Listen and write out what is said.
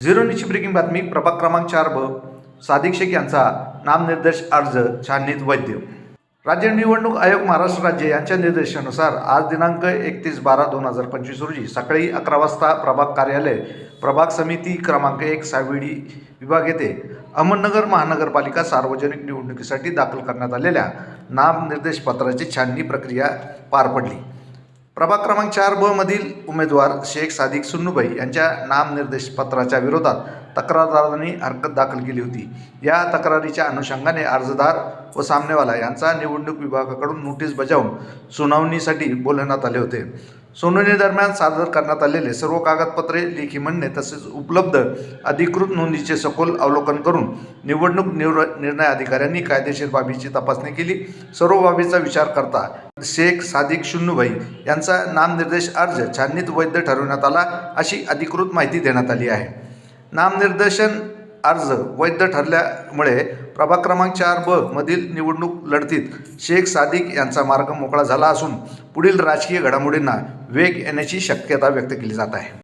Zero न्यूजची breaking बातमी. प्रभाग क्रमांक 4 ब सादिक शेख यांचा नामनिर्देश अर्ज छाननीत वैध. राज्य निवडणूक आयोग महाराष्ट्र राज्य यांच्या निर्देशानुसार आज दिनांक 31/12/2025 रोजी सकाळी 11 वाजता प्रभाग कार्यालय, प्रभाग समिती क्रमांक 1 सावेडी विभाग येथे अहमदनगर महानगरपालिका सार्वजनिक निवडणुकीसाठी दाखल करण्यात आलेल्या नामनिर्देश पत्राची छाननी प्रक्रिया पार पडली. प्रभाग क्रमांक 4 ब मधील उमेदवार शेख सादिक सुन्नूभाई यांच्या नामनिर्देश पत्राच्या विरोधात तक्रारदारांनी हरकत दाखल केली होती. या तक्रारीच्या अनुषंगाने अर्जदार व सामनेवाला यांचा निवडणूक विभागाकडून नोटीस बजावून सुनावणीसाठी बोलवण्यात आले होते. सुनावणी दरम्यान सादर करण्यात आलेले सर्व कागदपत्रे, लेखी म्हणणे तसेच उपलब्ध अधिकृत नोंदीचे सखोल अवलोकन करून निवडणूक निर्णय अधिकाऱ्यांनी कायदेशीर बाबीची तपासणी केली. सर्व बाबीचा विचार करता शेख सादिक सुन्नूभाई यांचा नामनिर्देश अर्ज छाननीत वैध ठरवण्यात आला, अशी अधिकृत माहिती देण्यात आली आहे. नामनिर्देशन अर्ज वैध ठरल्यामुळे प्रभाग क्रमांक 4 ब मधील निवडणूक लढतीत शेख सादिक यांचा मार्ग मोकळा झाला असून पुढील राजकीय घडामोडींना वेग येण्याची शक्यता व्यक्त केली जात आहे.